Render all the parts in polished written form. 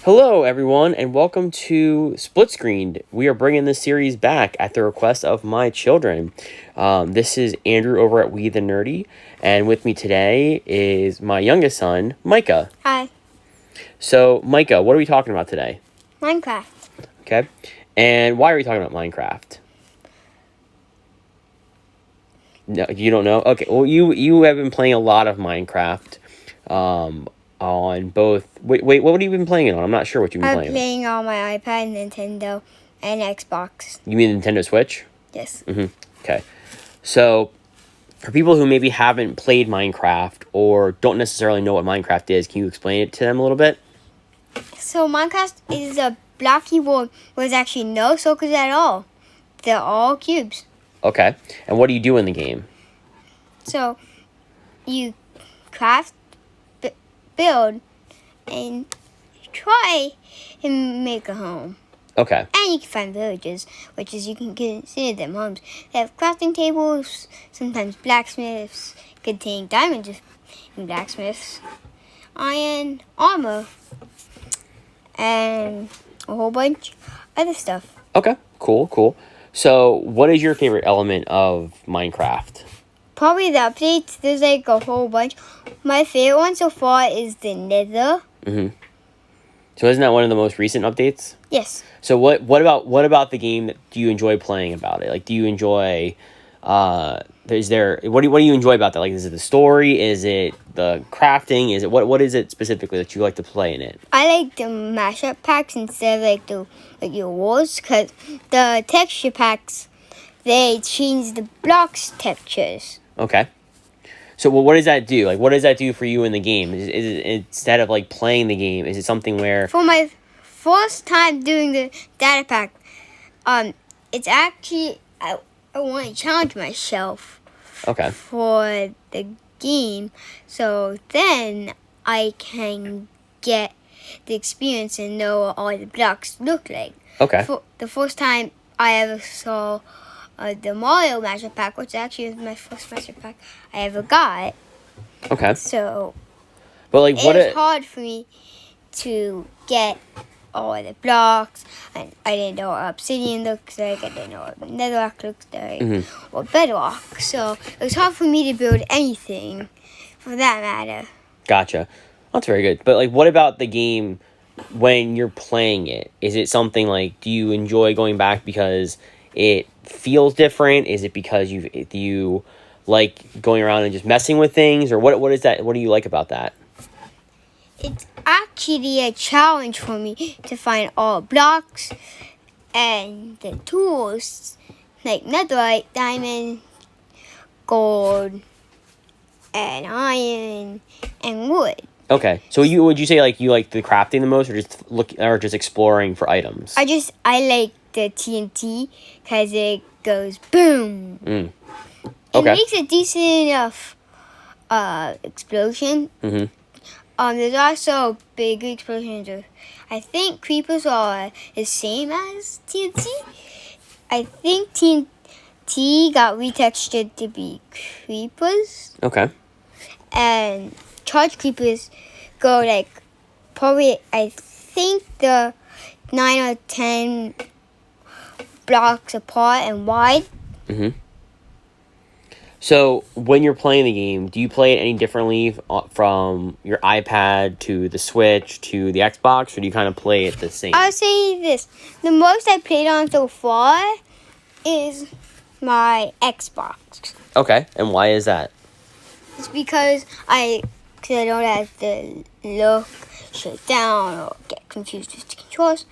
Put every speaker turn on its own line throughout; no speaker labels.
Hello, everyone, and welcome to Split Screened. We are bringing this series back at the request of my children. This is Andrew over at We the Nerdy, and with me today is my youngest son, Micah.
Hi.
So, Micah, what are we talking about today?
Minecraft.
Okay, and why are we talking about Minecraft? No, you don't know? Okay, well, you have been playing a lot of Minecraft, on both. Wait, what have you been playing it on? I'm not sure what you've been
I'm
playing.
playing on my iPad, Nintendo, and Xbox.
You mean Nintendo Switch?
Yes.
Okay. So, for people who maybe haven't played Minecraft or don't necessarily know what Minecraft is, can you explain it to them a little bit?
So Minecraft is a blocky world where there's actually no circles at all. They're all cubes.
Okay. And what do you do in the game?
So you craft, build, and try and make a home.
Okay.
And you can find villages, which is you can consider them homes. They have crafting tables, sometimes blacksmiths, containing diamonds and blacksmiths, iron, armor, and a whole bunch other stuff.
Okay. Cool. So, what is your favorite element of Minecraft?
Probably the updates. There's like a whole bunch. My favorite one so far is the Nether.
So, isn't that one of the most recent updates?
Yes.
So, what about the game that do you enjoy playing about it? Like, do you enjoy? What do you enjoy about that? Like, is it the story? Is it the crafting? Is it what is it specifically that you like to play in it?
I like the mashup packs instead of your walls, because the texture packs, they change the blocks textures.
Okay. So, what does that do? Like, what does that do for you in the game? Is it instead of like playing the game? Is it something where
For my first time doing the data pack, it's actually I want to challenge myself.
Okay.
For the game, so then I can get the experience and know what all the blocks look like.
Okay.
For the first time I ever saw the Mario Master Pack, which actually is my first Master Pack I ever got.
Okay.
So,
but like,
it was hard for me to get all the blocks, and I didn't know what obsidian looks like, I didn't know what netherrack looks like, or bedrock, so it was hard for me to build anything, for that matter.
Gotcha. That's very good. But like, what about the game when you're playing it? Is it something like, do you enjoy going back because it feels different? Is it because you like going around and just messing with things, or what is that? What do you like about that?
It's actually a challenge for me to find all blocks and the tools like netherite, diamond, gold, and iron, and wood.
Okay, so would you say like you like the crafting the most, or just exploring for items?
I like the TNT because it goes boom.
Okay.
It makes a decent enough explosion. There's also bigger explosions. I think creepers are the same as TNT. I think TNT got retextured to be creepers.
Okay.
And charge creepers go like probably, I think, the 9 or 10 blocks apart and wide.
So, when you're playing the game, do you play it any differently from your iPad to the Switch to the Xbox, or do you kind of play it the same?
I'll say this. The most I played on so far is my Xbox.
Okay, and why is that?
It's because I don't have to look, shut down, or get confused with the controls.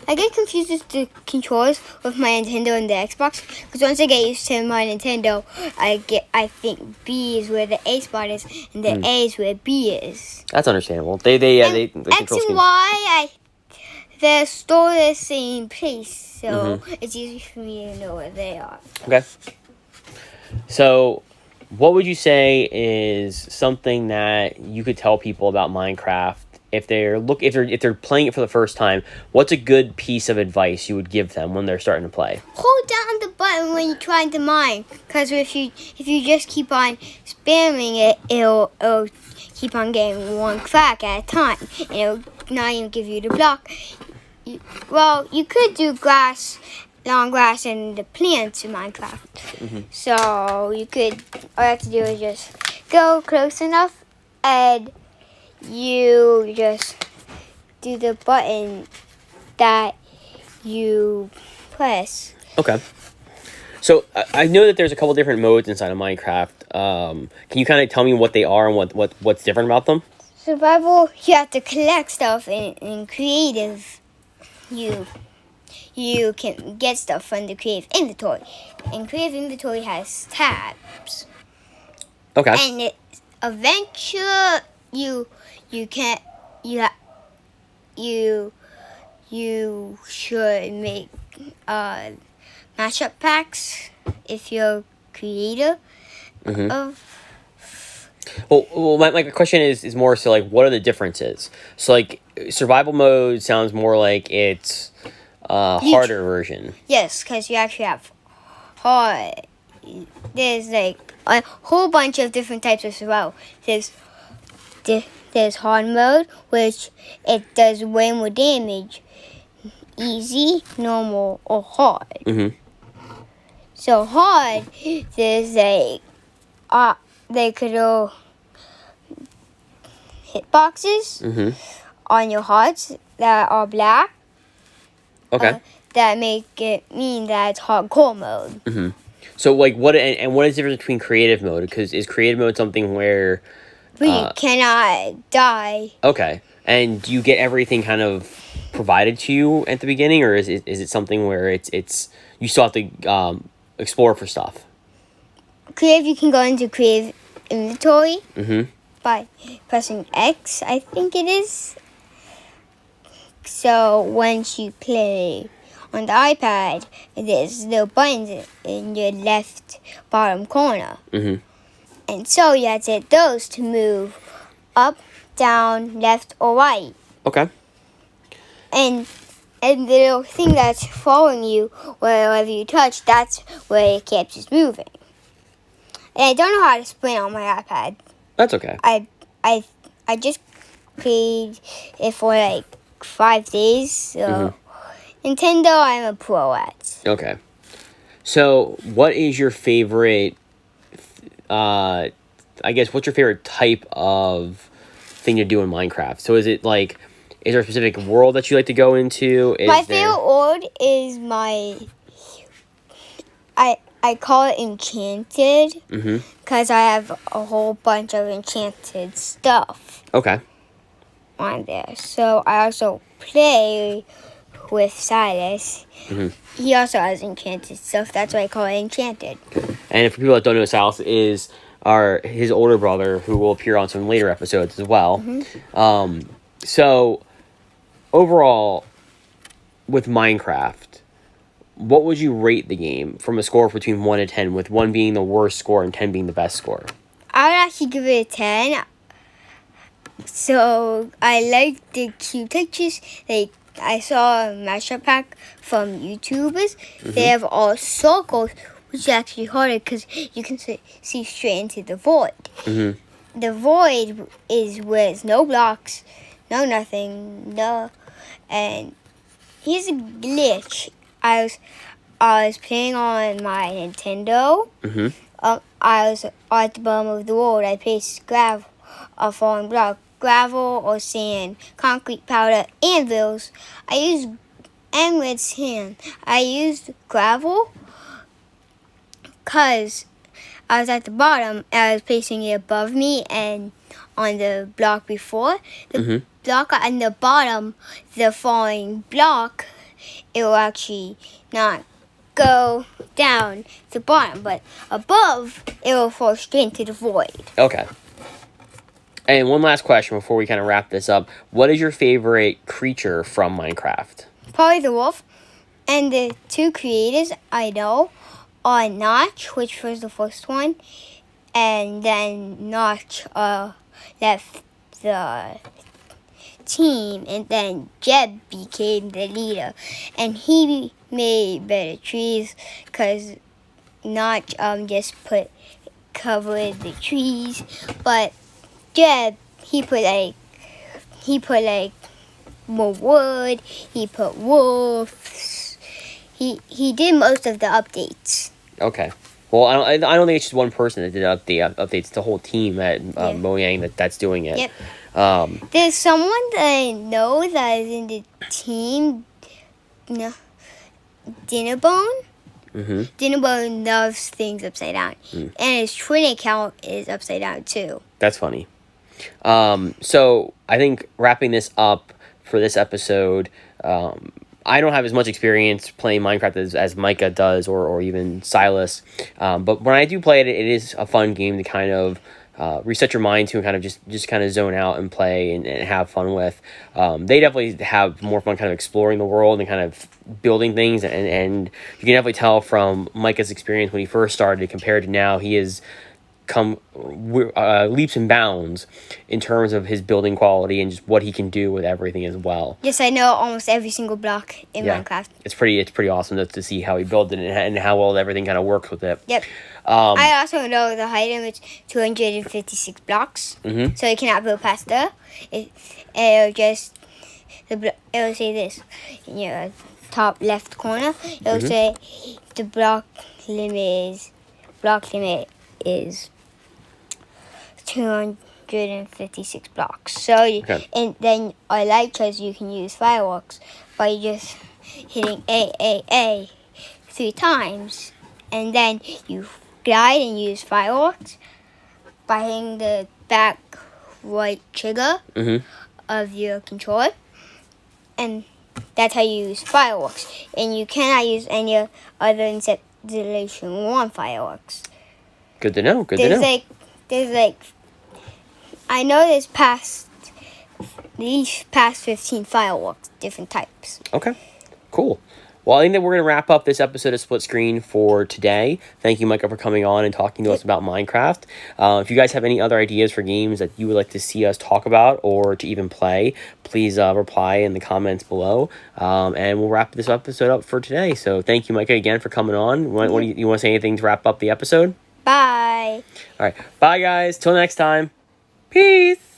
I get confused with the controls with my Nintendo and the Xbox, because once I get used to my Nintendo, I think B is where the A spot is, and the A is where B is.
That's understandable. The
X and Y, they're stored in the same place, so it's easy for me to know where they are.
Okay. So, what would you say is something that you could tell people about Minecraft if they're playing it for the first time? What's a good piece of advice you would give them when they're starting to play?
Hold down the button when you're trying to mine, because if you just keep on spamming it, it'll keep on getting one crack at a time, and it'll not even give you the block. You could do long grass and the plants in Minecraft. So you could, all you have to do is just go close enough and you just do the button that you press.
Okay. So I know that there's a couple different modes inside of Minecraft. Can you kind of tell me what they are and what's different about them?
Survival, you have to collect stuff. In creative, you can get stuff from the creative inventory. And creative inventory has tabs.
Okay.
And eventually you can you should make mashup packs if you're creator of.
Well, my question is more so like, what are the differences? So like, survival mode sounds more like it's harder version.
Yes, because you actually have hard. There's like a whole bunch of different types of survival. There's hard mode, which it does way more damage. Easy, normal, or hard. So hard, there's like they could all hit boxes on your hearts that are black.
Okay.
That make it mean that it's hardcore mode.
So like, what is the difference between creative mode? Because is creative mode something where
You cannot die.
Okay. And do you get everything kind of provided to you at the beginning, or is it something where it's you still have to explore for stuff?
Creative, you can go into creative inventory by pressing X, I think it is. So once you play on the iPad, there's little buttons in your left bottom corner. And so you have to hit those to move up, down, left, or right.
Okay.
And the little thing that's following you, wherever you touch, that's where it keeps moving. And I don't know how to sprint on my iPad.
That's okay.
I just played it for like 5 days. So Nintendo, I'm a pro at.
Okay. So, what is your favorite? I guess what's your favorite type of thing to do in Minecraft? So, is it like, is there a specific world that you like to go into?
My favorite world is I call it enchanted because I have a whole bunch of enchanted stuff.
Okay.
On there. So I also play with Silas. He also has enchanted stuff. That's why I call it enchanted.
And for people that don't know, Silas is his older brother who will appear on some later episodes as well. So overall, with Minecraft, what would you rate the game from a score between 1 to 10, with 1 being the worst score and 10 being the best score?
I would actually give it a 10. So I like the cute pictures. Like I saw a mashup pack from YouTubers. They have all circles, which is actually harder because you can see straight into the void. The void is where there's no blocks, no nothing, no. And here's a glitch. I was playing on my Nintendo. I was at the bottom of the world. I placed a falling block, gravel or sand, concrete powder, anvils. I used red sand. I used gravel because I was at the bottom and I was placing it above me and on the block before. The block on the bottom, the falling block, it will actually not go down to the bottom, but above, it will fall straight into the void.
Okay. And one last question before we kind of wrap this up. What is your favorite creature from Minecraft?
Probably the wolf. And the 2 creators I know are Notch, which was the first one, and then Notch left the team, and then Jeb became the leader, and he made better trees because Notch just covered the trees, but Jeb he put like more wood. He put wolves. He did most of the updates.
Okay. Well, I don't think it's just one person that did updates. It's the whole team at Mojang that's doing it.
Yep. There's someone that I know that is in the team. No, Dinnerbone. Dinnerbone loves things upside down, and his twin account is upside down too.
That's funny. So I think wrapping this up for this episode. I don't have as much experience playing Minecraft as Micah does, or even Silas. But when I do play it, it is a fun game to kind of reset your mind to and kind of just kind of zone out and play and have fun with. They definitely have more fun kind of exploring the world and kind of building things. And you can definitely tell from Micah's experience when he first started compared to now, he has come leaps and bounds in terms of his building quality and just what he can do with everything as well.
Yes, I know almost every single block in Minecraft.
It's pretty awesome to see how he built it and how well everything kind of works with it.
Yep. I also know the height limit is 256 blocks, so you cannot build past there. It'll say this in your top left corner. It'll say the block limit is 256 blocks. So and then I like because you can use fireworks by just hitting A 3 times, and then you glide and use fireworks by hitting the back right trigger of your controller, and that's how you use fireworks. And you cannot use any other installation 1 fireworks.
Good to know.
There's I know there's these past 15 fireworks, different types.
Okay, cool. Well, I think that we're going to wrap up this episode of Split Screen for today. Thank you, Micah, for coming on and talking to us about Minecraft. If you guys have any other ideas for games that you would like to see us talk about or to even play, please reply in the comments below. And we'll wrap this episode up for today. So thank you, Micah, again for coming on. You want to say anything to wrap up the episode?
Bye.
All right. Bye, guys. Till next time. Peace.